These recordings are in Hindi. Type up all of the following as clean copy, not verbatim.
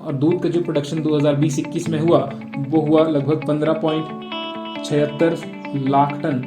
और दूध का जो प्रोडक्शन 2020-21 में हुआ वो हुआ लगभग 15.76 lakh ton.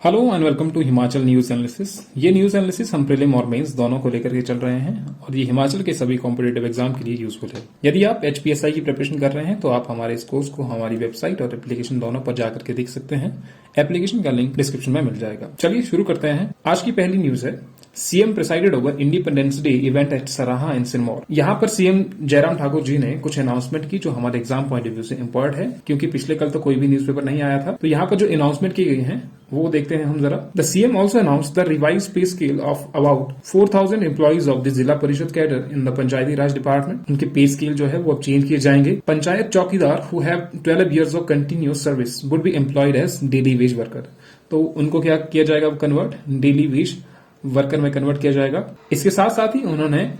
Hello and welcome to Himachal news analysis. ये न्यूज एनालिसिस हम प्रीलिम और मेंस दोनों को लेकर के चल रहे हैं और ये हिमाचल के सभी कॉम्पिटेटिव एग्जाम के लिए यूजफुल है। यदि आप HPSI की प्रिपरेशन कर रहे हैं तो आप हमारे इस कोर्स को हमारी वेबसाइट और एप्लीकेशन दोनों पर जाकर के देख सकते हैं। एप्लीकेशन का लिंक डिस्क्रिप्शन में मिल जाएगा। चलिए शुरू करते हैं। आज की पहली न्यूज है, CM presided over independence day event at सराहा इन सिरमौर। यहाँ पर सीएम जयराम ठाकुर जी ने कुछ अनाउंसमेंट की जो हमारे एग्जाम पॉइंट ऑफ व्यू से इंपॉर्टेंट है, क्योंकि पिछले कल तो कोई भी न्यूज़पेपर नहीं आया था। तो यहाँ पर जो अनाउंसमेंट की गई है वो देखते हैं हम जरा। The CM also announce the revise पे scale of about 4000 employees of the जिला परिषद cadre in the Panchayati Raj department. उनके पे स्केल जो है वो अब चेंज किए जाएंगे। Panchayat chowkidar who have 12 years of continuous service would be employed as daily wage worker. तो उनको क्या किया जाएगा, कन्वर्ट डेली वेज वर्कर में कन्वर्ट किया जाएगा। इसके साथ साथ ही उन्होंने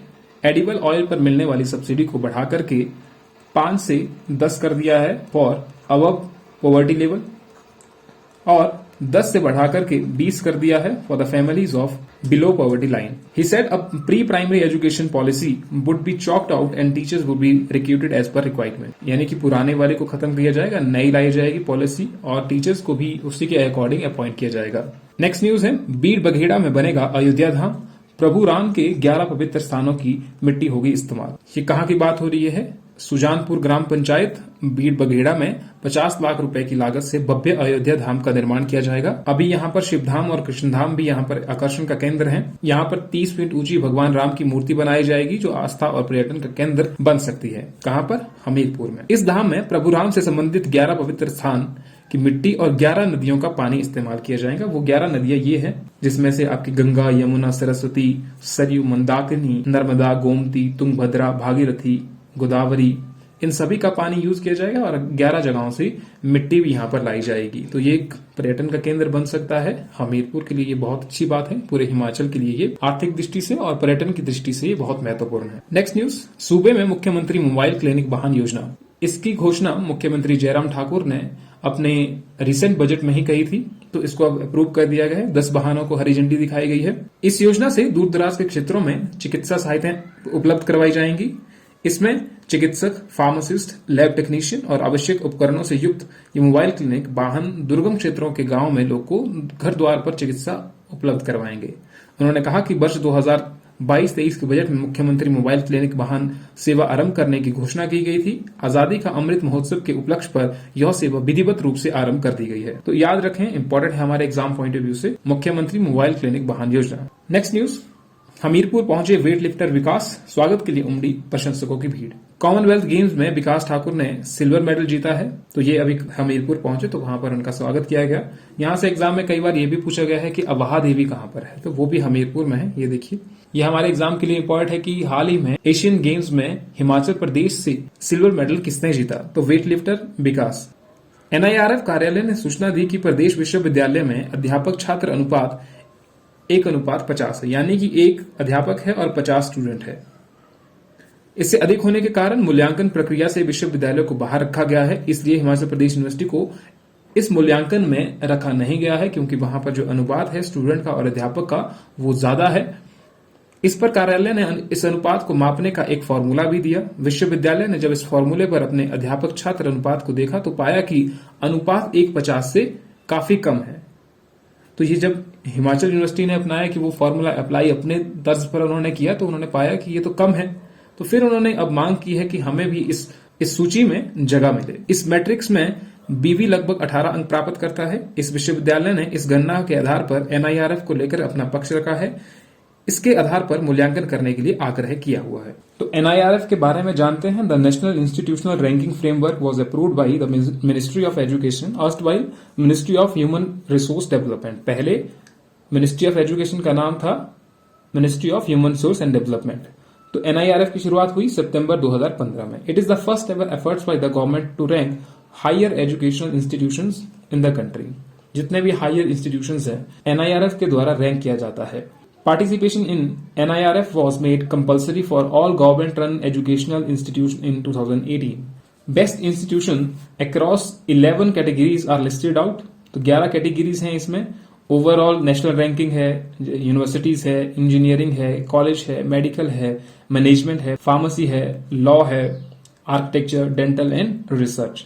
एडिबल ऑयल पर मिलने वाली सब्सिडी को बढ़ा करके 5 से 10 कर दिया है फॉर अबव पॉवर्टी लेवल, और 10 से बढ़ा करके 20 कर दिया है for the families of below poverty line. He said a pre primary education policy would be chalked out and teachers would be recruited as per requirement. यानी कि पुराने वाले को खत्म किया जाएगा, नई लाई जाएगी पॉलिसी और टीचर्स को भी उसी के अकॉर्डिंग अपॉइंट किया जाएगा। नेक्स्ट न्यूज है, बीड़ बघेड़ा में बनेगा अयोध्या धाम। प्रभु राम के 11 पवित्र स्थानों की मिट्टी होगी इस्तेमाल। ये कहाँ की बात हो रही है? सुजानपुर ग्राम पंचायत बीड़ बघेड़ा में 50 लाख रुपए की लागत से भव्य अयोध्या धाम का निर्माण किया जाएगा। अभी यहाँ पर शिवधाम और कृष्णधाम भी यहाँ पर आकर्षण का केंद्र है। यहाँ पर 30 फीट ऊंची भगवान राम की मूर्ति बनाई जाएगी जो आस्था और पर्यटन का केंद्र बन सकती है। कहाँ पर? हमीरपुर में। इस धाम में प्रभु राम से संबंधित 11 पवित्र स्थान की मिट्टी और 11 नदियों का पानी इस्तेमाल किया जाएगा। वो 11 नदियां ये है जिसमें से आपकी गंगा, यमुना, सरस्वती, सरयू, मंदाकिनी, नर्मदा, गोमती, तुंगभद्रा, भागीरथी, गोदावरी, इन सभी का पानी यूज किया जाएगा और 11 जगहों से मिट्टी भी यहाँ पर लाई जाएगी। तो ये एक पर्यटन का केंद्र बन सकता है। हमीरपुर के लिए ये बहुत अच्छी बात है। पूरे हिमाचल के लिए ये आर्थिक दृष्टि से और पर्यटन की दृष्टि से ये बहुत महत्वपूर्ण है। नेक्स्ट न्यूज, सूबे में मुख्यमंत्री मोबाइल क्लिनिक वाहन योजना। इसकी घोषणा मुख्यमंत्री जयराम ठाकुर ने अपने रिसेंट बजट में ही कही थी, तो इसको अब अप्रूव कर दिया गया है। 10 वाहनों को हरी झंडी दिखाई गई है। इस योजना से दूर दराज के क्षेत्रों में चिकित्सा सहायताएं उपलब्ध करवाई जाएंगी। इसमें चिकित्सक, फार्मासिस्ट, लैब टेक्नीशियन और आवश्यक उपकरणों से युक्त ये मोबाइल क्लिनिक वाहन दुर्गम क्षेत्रों के गांव में लोग को घर द्वार पर चिकित्सा उपलब्ध करवाएंगे। उन्होंने कहा कि वर्ष 2022-23 के बजट में मुख्यमंत्री मोबाइल क्लिनिक वाहन सेवा आरंभ करने की घोषणा की गई थी। आजादी का अमृत महोत्सव के उपलक्ष्य पर यह सेवा विधिवत रूप से आरंभ कर दी गई है। तो याद रखें, इंपॉर्टेंट है हमारे एग्जाम पॉइंट ऑफ व्यू से, मुख्यमंत्री मोबाइल क्लिनिक वाहन योजना। नेक्स्ट न्यूज, हमीरपुर पहुंचे वेट लिफ्टर विकास, स्वागत के लिए उमड़ी प्रशंसकों की भीड़। कॉमनवेल्थ गेम्स में विकास ठाकुर ने सिल्वर मेडल जीता है, तो ये अभी हमीरपुर पहुंचे तो वहां पर उनका स्वागत किया गया। यहां से एग्जाम में कई बार ये भी पूछा गया है कि अवाहा देवी कहां पर है, तो वो भी हमीरपुर में है। ये देखिए, ये हमारे एग्जाम के लिए इंपॉर्टेंट है कि हाल ही में एशियन गेम्स में हिमाचल प्रदेश से सिल्वर मेडल किसने जीता, तो वेट लिफ्टर विकास। NIRF कार्यालय ने सूचना दी कि प्रदेश विश्वविद्यालय में अध्यापक छात्र अनुपात 1:50 है, यानी कि 1 अध्यापक है और 50 स्टूडेंट है। इससे अधिक होने के कारण मूल्यांकन प्रक्रिया से विश्वविद्यालय को बाहर रखा गया है। इसलिए हिमाचल प्रदेश यूनिवर्सिटी को इस मूल्यांकन में रखा नहीं गया है, क्योंकि वहां पर जो अनुपात है स्टूडेंट का और अध्यापक का वो ज्यादा है। इस पर कार्यालय ने इस अनुपात को मापने का एक फॉर्मूला भी दिया। विश्वविद्यालय ने जब इस फॉर्मूले पर अपने अध्यापक छात्र अनुपात को देखा तो पाया कि अनुपात 1:50 से काफी कम है। तो ये जब हिमाचल यूनिवर्सिटी ने अपनाया कि वो फॉर्मूला अप्लाई अपने तर्ज पर उन्होंने किया, तो उन्होंने पाया कि ये तो कम है। तो फिर उन्होंने अब मांग की है कि हमें भी इस सूची में जगह मिले। इस मैट्रिक्स में बीवी लगभग 18 अंक प्राप्त करता है। इस विश्वविद्यालय ने इस गणना के आधार पर NIRF को लेकर अपना पक्ष रखा है। इसके आधार पर मूल्यांकन करने के लिए आग्रह किया हुआ है। तो NIRF के बारे में जानते हैं। The national institutional ranking framework was approved by the ministry of education, erstwhile ministry of human resource development. पहले मिनिस्ट्री ऑफ एजुकेशन का नाम था ministry of human resource and development. तो NIRF की शुरुआत हुई सितंबर 2015 में। It is the first ever efforts by the government to rank higher educational institutions in the country. जितने भी हायर इंस्टीट्यूशंस हैं NIRF के द्वारा रैंक किया जाता है। Participation in NIRF was made compulsory for all government-run educational institutions in 2018. Best institution across 11 categories are listed out. तो 11 कैटेगरीज हैं इसमें। ओवरऑल नेशनल रैंकिंग है, यूनिवर्सिटीज है, इंजीनियरिंग है, कॉलेज है, मेडिकल है, मैनेजमेंट है, फार्मेसी है, लॉ है, architecture, dental and research.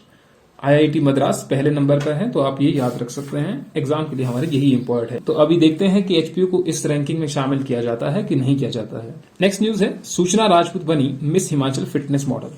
IIT Madras पहले नंबर पर है, तो आप ये याद रख सकते हैं। एग्जाम के लिए हमारे यही इंपॉर्टेंट है। तो अभी देखते हैं कि एचपीयू को इस रैंकिंग में शामिल किया जाता है कि नहीं किया जाता है। नेक्स्ट न्यूज है, सूचना राजपूत बनी मिस हिमाचल फिटनेस मॉडल।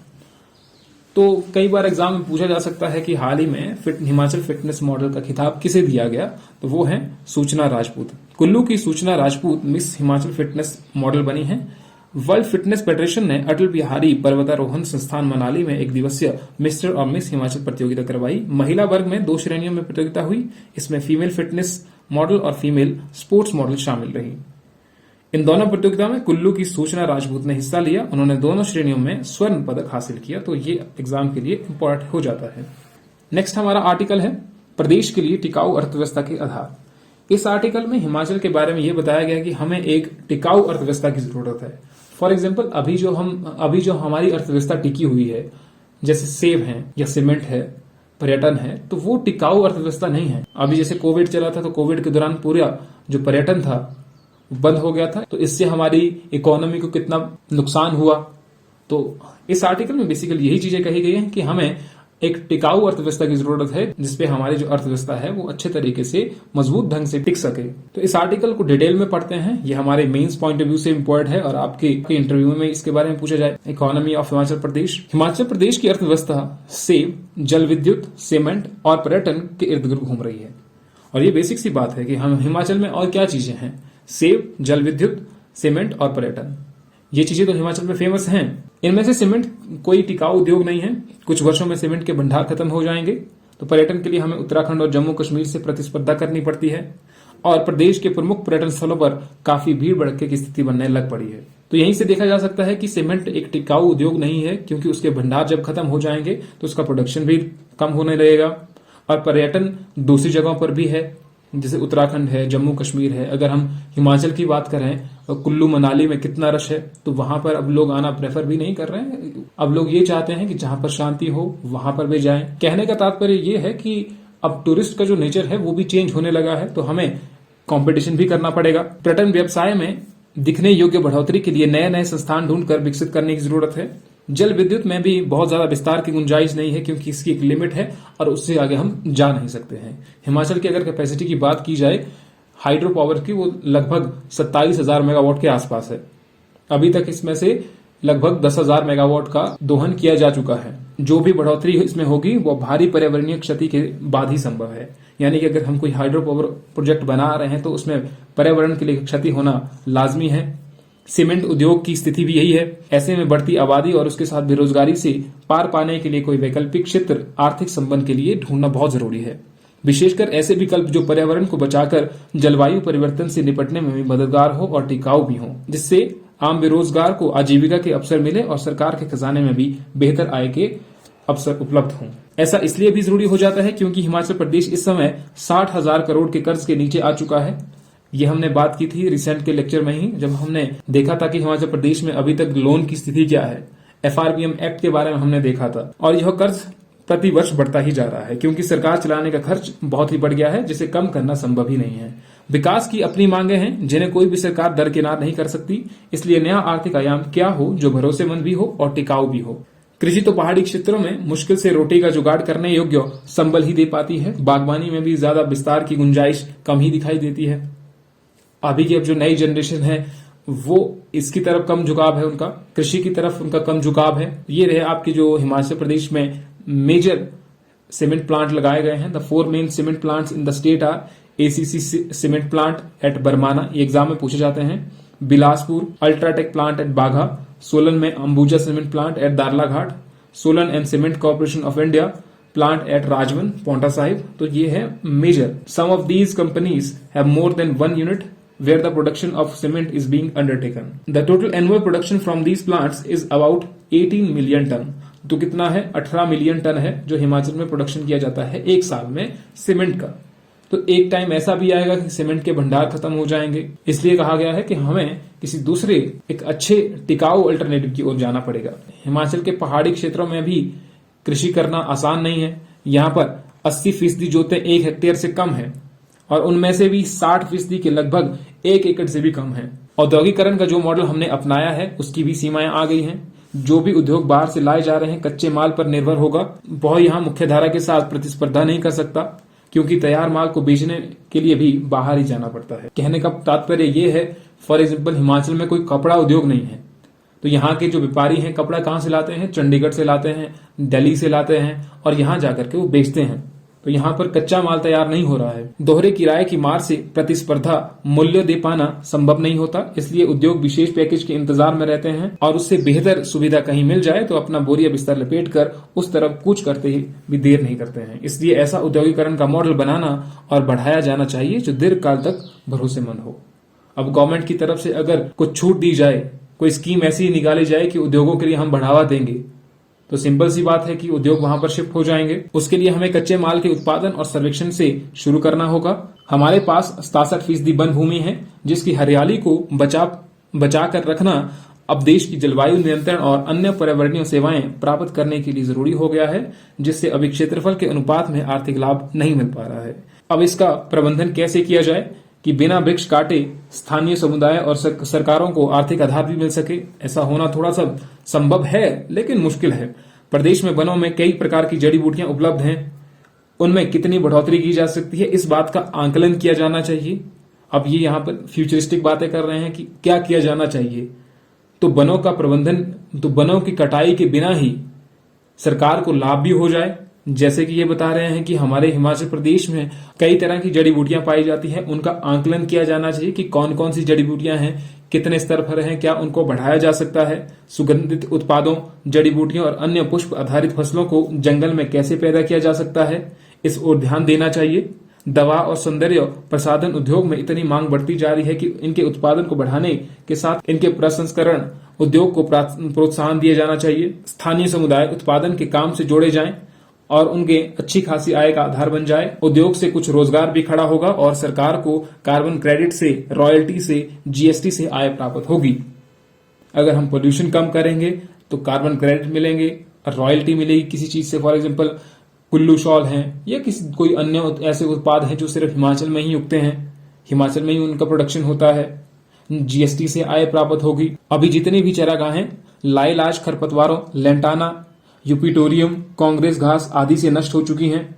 तो कई बार एग्जाम में पूछा जा सकता है कि हाल ही में हिमाचल फिटनेस मॉडल का खिताब किसे दिया गया, तो वो है सूचना राजपूत। कुल्लू की सूचना Rajput miss Himachal fitness model बनी है। वर्ल्ड फिटनेस फेडरेशन ने अटल बिहारी पर्वतारोहण संस्थान मनाली में एक दिवसीय मिस्टर और मिस हिमाचल प्रतियोगिता करवाई। महिला वर्ग में 2 श्रेणियों में प्रतियोगिता हुई। इसमें फीमेल फिटनेस मॉडल और फीमेल स्पोर्ट्स मॉडल शामिल रही। इन दोनों प्रतियोगिता में कुल्लू की सूचना राजपूत ने हिस्सा लिया। उन्होंने दोनों श्रेणियों में स्वर्ण पदक हासिल किया, तो ये एग्जाम के लिए इंपॉर्टेंट हो जाता है। नेक्स्ट हमारा आर्टिकल है, प्रदेश के लिए टिकाऊ अर्थव्यवस्था के आधार। इस आर्टिकल में हिमाचल के बारे में यह बताया गया कि हमें एक टिकाऊ अर्थव्यवस्था की जरूरत है। फॉर एग्जाम्पल, अभी जो हमारी अर्थव्यवस्था टिकी हुई है, जैसे सेब है या सीमेंट है, पर्यटन है, तो वो टिकाऊ अर्थव्यवस्था नहीं है। अभी जैसे कोविड चला था, तो कोविड के दौरान पूरा जो पर्यटन था बंद हो गया था, तो इससे हमारी इकोनॉमी को कितना नुकसान हुआ। तो इस आर्टिकल में बेसिकली यही चीजें कही गई हैं कि हमें एक टिकाऊ अर्थव्यवस्था की जरूरत है, जिसपे हमारी जो अर्थव्यवस्था है वो अच्छे तरीके से मजबूत ढंग से टिक सके। तो इस आर्टिकल को डिटेल में पढ़ते हैं। ये हमारे मेंस पॉइंट ऑफ व्यू से इंपॉर्टेंट है और आपके इंटरव्यू में इसके बारे में पूछा जाए। Economy of Himachal Pradesh. हिमाचल प्रदेश की अर्थव्यवस्था सेब, जल विद्युत, सीमेंट और पर्यटन के इर्द गिर्द घूम रही है। और ये बेसिक सी बात है कि हम हिमाचल में और क्या चीजें हैं, सेब, जल विद्युत, सीमेंट और पर्यटन। ये चीजें तो हिमाचल में फेमस हैं। इनमें से सीमेंट कोई टिकाऊ उद्योग नहीं है। कुछ वर्षों में सीमेंट के भंडार खत्म हो जाएंगे। तो पर्यटन के लिए हमें उत्तराखंड और जम्मू कश्मीर से प्रतिस्पर्धा करनी पड़ती है और प्रदेश के प्रमुख पर्यटन स्थलों पर काफी भीड़ भड़के की स्थिति बनने लग पड़ी है। तो यहीं से देखा जा सकता है कि सीमेंट एक टिकाऊ उद्योग नहीं है, क्योंकि उसके भंडार जब खत्म हो जाएंगे तो उसका प्रोडक्शन भी कम होने लगेगा। और पर्यटन दूसरी जगहों पर भी है, जैसे उत्तराखंड है, जम्मू कश्मीर है। अगर हम हिमाचल की बात करें, कुल्लू मनाली में कितना रश है, तो वहां पर अब लोग आना प्रेफर भी नहीं कर रहे हैं। अब लोग ये चाहते हैं कि जहां पर शांति हो वहां पर भी जाएं। कहने का तात्पर्य ये है कि अब टूरिस्ट का जो नेचर है वो भी चेंज होने लगा है, तो हमें कंपटीशन भी करना पड़ेगा। पर्यटन व्यवसाय में दिखने योग्य बढ़ोतरी के लिए नए नए संस्थान ढूंढकर विकसित करने की जरूरत है। जल विद्युत में भी बहुत ज्यादा विस्तार की गुंजाइश नहीं है, क्योंकि इसकी एक लिमिट है और उससे आगे हम जा नहीं सकते हैं। हिमाचल की अगर कैपेसिटी की बात की जाए हाइड्रो पावर की, वो लगभग 27,000 मेगावाट के आसपास है। अभी तक इसमें से लगभग 10,000 मेगावाट का दोहन किया जा चुका है। जो भी बढ़ोतरी इसमें होगी वो भारी पर्यावरणीय क्षति के बाद ही संभव है। यानी कि अगर हम कोई हाइड्रो पावर प्रोजेक्ट बना रहे हैं तो उसमें पर्यावरण के लिए क्षति होना लाजमी है। सीमेंट उद्योग की स्थिति भी यही है। ऐसे में बढ़ती आबादी और उसके साथ बेरोजगारी से पार पाने के लिए कोई वैकल्पिक क्षेत्र आर्थिक संबंध के लिए ढूंढना बहुत जरूरी है। विशेषकर ऐसे विकल्प जो पर्यावरण को बचाकर जलवायु परिवर्तन से निपटने में भी मददगार हो और टिकाऊ भी हो, जिससे आम बेरोजगार को आजीविका के अवसर मिले और सरकार के खजाने में भी बेहतर आय के अवसर उपलब्ध हों। ऐसा इसलिए भी जरूरी हो जाता है क्योंकि हिमाचल प्रदेश इस समय 60,000 करोड़ के कर्ज के नीचे आ चुका है। ये हमने बात की थी रिसेंट के लेक्चर में ही, जब हमने देखा था कि हिमाचल प्रदेश में अभी तक लोन की स्थिति क्या है। एफआरबीएम एक्ट के बारे में हमने देखा था और यह कर्ज प्रति वर्ष बढ़ता ही जा रहा है, क्योंकि सरकार चलाने का खर्च बहुत ही बढ़ गया है, जिसे कम करना संभव ही नहीं है। विकास की अपनी मांगे हैं जिन्हें कोई भी सरकार दरकिनार नहीं कर सकती। इसलिए नया आर्थिक आयाम क्या हो जो भरोसेमंद भी हो और टिकाऊ भी हो। कृषि तो पहाड़ी क्षेत्रों में मुश्किल से रोटी का जुगाड़ करने योग्य संबल ही दे पाती है। बागवानी में भी ज्यादा विस्तार की गुंजाइश कम ही दिखाई देती है। अभी की अब जो नई जनरेशन है वो इसकी तरफ कम झुकाव है, उनका कृषि की तरफ उनका कम झुकाव है। ये रहे आपके जो हिमाचल प्रदेश में मेजर सीमेंट प्लांट लगाए गए हैं। The 4 main cement plants in the state are ACC cement plant at Barmana, ये एग्जाम में पूछे जाते हैं। Bilaspur UltraTech plant at Bagha, Solan में Ambuja cement plant at Darlaghat, Solan and cement corporation of India plant at Rajban, Paonta Sahib. तो ये है major. Some of these companies have more than 1 unit where the production of cement is being undertaken. The total annual production from these plants is about 18 million ton. तो कितना है? 18 मिलियन टन है जो हिमाचल में प्रोडक्शन किया जाता है एक साल में सीमेंट का। तो एक टाइम ऐसा भी आएगा कि सीमेंट के भंडार खत्म हो जाएंगे। इसलिए कहा गया है कि हमें किसी दूसरे एक अच्छे टिकाऊ अल्टरनेटिव की ओर जाना पड़ेगा। हिमाचल के पहाड़ी क्षेत्रों में भी कृषि करना आसान नहीं है। यहाँ पर 80% जोतें 1 हेक्टेयर से कम है और उनमें से भी 60% के लगभग 1 एकड़ से भी कम है। औद्योगिकरण का जो मॉडल हमने अपनाया है उसकी भी सीमाएं आ गई हैं। जो भी उद्योग बाहर से लाए जा रहे हैं कच्चे माल पर निर्भर होगा। वह यहाँ मुख्यधारा के साथ प्रतिस्पर्धा नहीं कर सकता, क्योंकि तैयार माल को बेचने के लिए भी बाहर ही जाना पड़ता है। कहने का तात्पर्य यह है, फॉर एग्जाम्पल हिमाचल में कोई कपड़ा उद्योग नहीं है, तो यहाँ के जो व्यापारी हैं कपड़ा कहाँ से लाते हैं? चंडीगढ़ से लाते हैं, दिल्ली से लाते हैं और यहाँ जाकर के वो बेचते हैं। तो यहाँ पर कच्चा माल तैयार नहीं हो रहा है। दोहरे किराए की मार से प्रतिस्पर्धा मूल्य दे पाना संभव नहीं होता, इसलिए उद्योग विशेष पैकेज के इंतजार में रहते हैं और उससे बेहतर सुविधा कहीं मिल जाए तो अपना बोरिया बिस्तर लपेट कर उस तरफ कूच करते ही भी देर नहीं करते हैं। इसलिए ऐसा उद्योगीकरण का मॉडल बनाना और बढ़ाया जाना चाहिए जो दीर्घकाल तक भरोसेमंद हो। अब गवर्नमेंट की तरफ से अगर कुछ छूट दी जाए, कोई स्कीम ऐसी निकाली जाए कि उद्योगों के लिए हम बढ़ावा देंगे, तो सिंपल सी बात है कि उद्योग वहां पर शिफ्ट हो जाएंगे। उसके लिए हमें कच्चे माल के उत्पादन और सर्वेक्षण से शुरू करना होगा। हमारे पास 67% वन भूमि है, जिसकी हरियाली को बचा कर रखना अब देश की जलवायु नियंत्रण और अन्य पर्यावरणीय सेवाएं प्राप्त करने के लिए जरूरी हो गया है, जिससे अभी क्षेत्रफल के अनुपात में आर्थिक लाभ नहीं मिल पा रहा है। अब इसका प्रबंधन कैसे किया जाए कि बिना वृक्ष काटे स्थानीय समुदाय और सरकारों को आर्थिक आधार भी मिल सके। ऐसा होना थोड़ा सा संभव है लेकिन मुश्किल है। प्रदेश में वनों में कई प्रकार की जड़ी बूटियां उपलब्ध हैं, उनमें कितनी बढ़ोतरी की जा सकती है इस बात का आंकलन किया जाना चाहिए। अब ये यहाँ पर फ्यूचरिस्टिक बातें कर रहे हैं कि क्या किया जाना चाहिए। तो वनों का प्रबंधन, तो वनों की कटाई के बिना ही सरकार को लाभ भी हो जाए। जैसे कि ये बता रहे हैं कि हमारे हिमाचल प्रदेश में कई तरह की जड़ी बूटियां पाई जाती हैं, उनका आंकलन किया जाना चाहिए कि कौन कौन सी जड़ी बूटियां हैं, कितने स्तर पर हैं, क्या उनको बढ़ाया जा सकता है। सुगंधित उत्पादों, जड़ी बूटियों और अन्य पुष्प आधारित फसलों को जंगल में कैसे पैदा किया जा सकता है, इस ओर ध्यान देना चाहिए। दवा और सौंदर्य प्रसाधन उद्योग में इतनी मांग बढ़ती जा रही है कि इनके उत्पादन को बढ़ाने के साथ इनके प्रसंस्करण उद्योग को प्रोत्साहन दिया जाना चाहिए। स्थानीय समुदाय उत्पादन के काम से जोड़े जाएं और उनके अच्छी खासी आय का आधार बन जाए। उद्योग से कुछ रोजगार भी खड़ा होगा और सरकार को कार्बन क्रेडिट से, रॉयल्टी से, जीएसटी से आय प्राप्त होगी। अगर हम पोल्यूशन कम करेंगे तो कार्बन क्रेडिट मिलेंगे, रॉयल्टी मिलेगी किसी चीज से। फॉर एग्जाम्पल कुल्लू शॉल हैं या कोई अन्य ऐसे उत्पाद हैं जो सिर्फ हिमाचल में ही उगते हैं, हिमाचल में ही उनका प्रोडक्शन होता है, जीएसटी से आय प्राप्त होगी। अभी जितनी भी चारागाहें लाइलाज खरपतवारों, लेंटाना, यूपिटोरियम, कांग्रेस घास आदि से नष्ट हो चुकी हैं,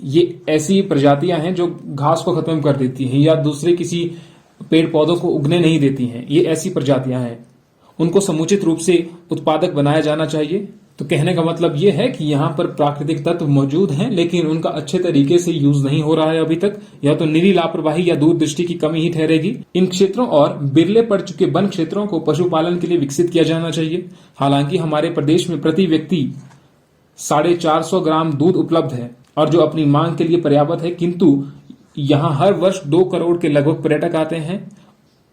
ये ऐसी प्रजातियां हैं जो घास को खत्म कर देती हैं या दूसरे किसी पेड़ पौधों को उगने नहीं देती हैं। ये ऐसी प्रजातियां हैं, उनको समुचित रूप से उत्पादक बनाया जाना चाहिए। तो कहने का मतलब ये है कि यहाँ पर प्राकृतिक तत्व मौजूद हैं लेकिन उनका अच्छे तरीके से यूज नहीं हो रहा है अभी तक, या तो निरी लापरवाही या दूरदृष्टि की कमी ही ठहरेगी। इन क्षेत्रों और बिरले पड़ चुके वन क्षेत्रों को पशुपालन के लिए विकसित किया जाना चाहिए। हालांकि हमारे प्रदेश में प्रति व्यक्ति 450 ग्राम दूध उपलब्ध है और जो अपनी मांग के लिए पर्याप्त है, किंतु यहाँ हर वर्ष 2 करोड़ के लगभग पर्यटक आते हैं।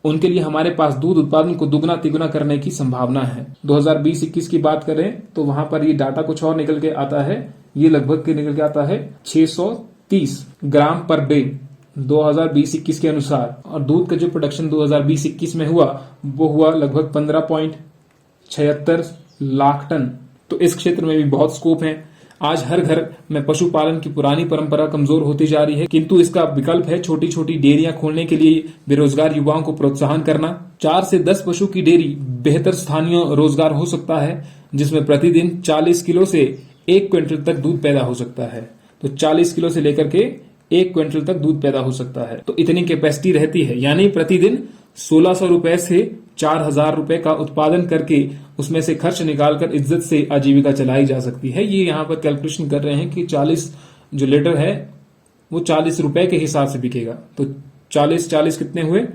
उनके लिए हमारे पास दूध उत्पादन को दुगना तिगुना करने की संभावना है। 2020-21 की बात करें तो वहां पर ये डाटा कुछ और निकल के आता है, ये लगभग के निकल के आता है 630 ग्राम पर डे 2020-21 के अनुसार। और दूध का जो प्रोडक्शन 2020-21 में हुआ वो हुआ लगभग 15.76 लाख टन। तो इस क्षेत्र में भी बहुत स्कोप है। आज हर घर में पशुपालन की पुरानी परंपरा कमजोर होती जा रही है, किंतु इसका विकल्प है छोटी छोटी डेयरियां खोलने के लिए बेरोजगार युवाओं को प्रोत्साहन करना। 4 से 10 पशु की डेयरी बेहतर स्थानीय रोजगार हो सकता है, जिसमें प्रतिदिन 40 किलो से 1 क्विंटल तक दूध पैदा हो सकता है। तो 40 किलो से लेकर के 1 क्विंटल तक दूध पैदा हो सकता है। तो इतनी कैपेसिटी रहती है, यानी प्रतिदिन 1600 रुपए से 4000 रुपए का उत्पादन करके उसमें से खर्च निकालकर इज्जत से आजीविका चलाई जा सकती है। ये यहाँ पर कैलकुलेशन कर रहे हैं कि 40 जो लीटर है वो 40 रुपए के हिसाब से बिकेगा। तो 40 कितने हुए,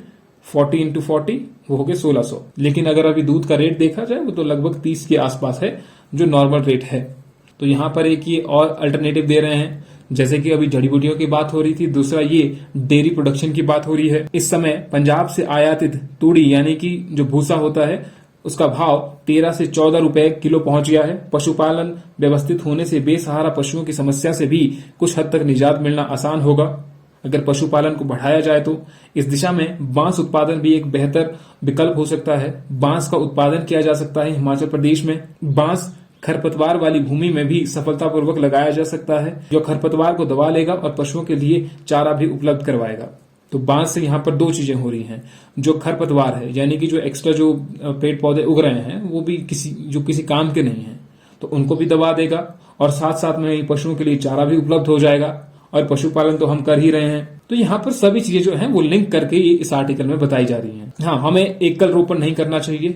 40 इंटू 40 वो हो गए 1600। लेकिन अगर अभी दूध का रेट देखा जाए वो तो लगभग 30 के आसपास है जो नॉर्मल रेट है। तो यहाँ पर एक ये और अल्टरनेटिव दे रहे हैं, जैसे कि अभी जड़ी बूटियों की बात हो रही थी, दूसरा ये डेयरी प्रोडक्शन की बात हो रही है। इस समय पंजाब से आयातित तूड़ी यानी कि जो भूसा होता है उसका भाव 13 से 14 रुपए किलो पहुंच गया है। पशुपालन व्यवस्थित होने से बेसहारा पशुओं की समस्या से भी कुछ हद तक निजात मिलना आसान होगा अगर पशुपालन को बढ़ाया जाए तो। इस दिशा में बांस उत्पादन भी एक बेहतर विकल्प हो सकता है। बांस का उत्पादन किया जा सकता है हिमाचल प्रदेश में। बांस खरपतवार वाली भूमि में भी सफलतापूर्वक लगाया जा सकता है, जो खरपतवार को दबा लेगा और पशुओं के लिए चारा भी उपलब्ध करवाएगा। तो बांस से यहाँ पर दो चीजें हो रही हैं। जो खरपतवार है यानी कि जो एक्स्ट्रा जो पेड़ पौधे उग रहे हैं वो भी किसी काम के नहीं है, तो उनको भी दबा देगा और साथ साथ में पशुओं के लिए चारा भी उपलब्ध हो जाएगा। और पशुपालन तो हम कर ही रहे हैं, तो यहाँ पर सभी चीजें जो हैं वो लिंक करके इस आर्टिकल में बताई जा रही हैं। हाँ, हमें एकल रोपण नहीं करना चाहिए।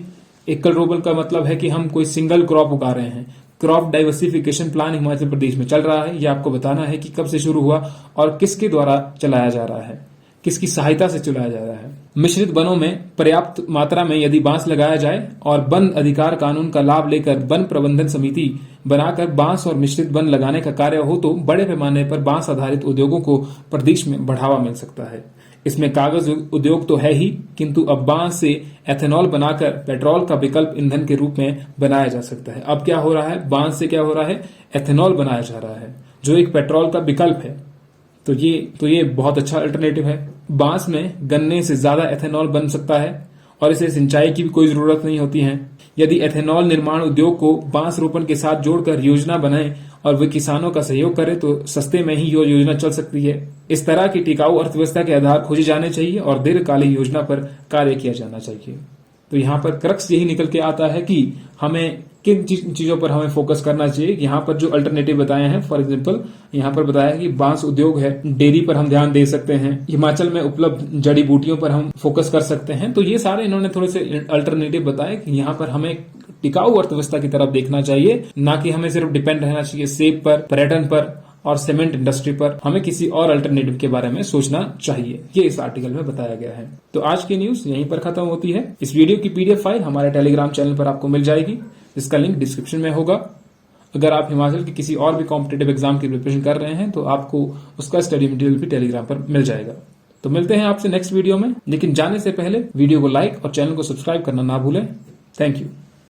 एकल रोपण का मतलब है कि हम कोई सिंगल क्रॉप उगा रहे हैं। Crop diversification plan Himachal Pradesh में चल रहा है। ये आपको बताना है कि कब से शुरू हुआ और किसके द्वारा चलाया जा रहा है, किसकी सहायता से चलाया जा रहा है। मिश्रित वनों में पर्याप्त मात्रा में यदि बांस लगाया जाए और वन अधिकार कानून का लाभ लेकर वन प्रबंधन समिति बनाकर बांस और मिश्रित वन लगाने का कार्य हो तो बड़े पैमाने पर बांस आधारित उद्योगों को प्रदेश में बढ़ावा मिल सकता है। इसमें कागज उद्योग तो है ही, किंतु अब बांस से एथेनॉल बनाकर पेट्रोल का विकल्प ईंधन के रूप में बनाया जा सकता है। अब क्या हो रहा है, बांस से क्या हो रहा है, एथेनॉल बनाया जा रहा है जो एक पेट्रोल का विकल्प है। तो ये बहुत अच्छा अल्टरनेटिव है। बांस में गन्ने से ज्यादा एथेनॉल बन सकता है और इसे सिंचाई की भी कोई जरूरत नहीं होती है। यदि एथेनॉल निर्माण उद्योग को बांस रोपण के साथ जोड़कर योजना बनाए और वे किसानों का सहयोग करे तो सस्ते में ही ये योजना चल सकती है। इस तरह की टिकाऊ अर्थव्यवस्था के आधार खोजे जाने चाहिए और दीर्घकालीन योजना पर कार्य किया जाना चाहिए। तो यहाँ पर क्रक्स यही निकल के आता है कि हमें किन चीजों पर हमें फोकस करना चाहिए। यहाँ पर जो अल्टरनेटिव बताए हैं, फॉर एग्जांपल यहाँ पर बताया है कि बांस उद्योग है, डेयरी पर हम ध्यान दे सकते हैं, हिमाचल में उपलब्ध जड़ी बूटियों पर हम फोकस कर सकते हैं। तो ये सारे इन्होंने थोड़े से अल्टरनेटिव बताए कि यहाँ पर हमें टिकाऊ अर्थव्यवस्था की तरफ देखना चाहिए, ना कि हमें सिर्फ डिपेंड रहना चाहिए सेब पर, पर्यटन पर और सीमेंट इंडस्ट्री पर। हमें किसी और अल्टरनेटिव के बारे में सोचना चाहिए। ये इस आर्टिकल में बताया गया है। तो आज की न्यूज यहीं पर खत्म होती है। इस वीडियो की पीडीएफ फाइल हमारे टेलीग्राम चैनल पर आपको मिल जाएगी, जिसका लिंक डिस्क्रिप्शन में होगा। अगर आप हिमाचल के किसी और भी कॉम्पिटेटिव एग्जाम की प्रिपरेशन कर रहे हैं तो आपको उसका स्टडी मटेरियल भी टेलीग्राम पर मिल जाएगा। तो मिलते हैं आपसे नेक्स्ट वीडियो में, लेकिन जाने से पहले वीडियो को लाइक और चैनल को सब्सक्राइब करना ना भूलें। Thank you.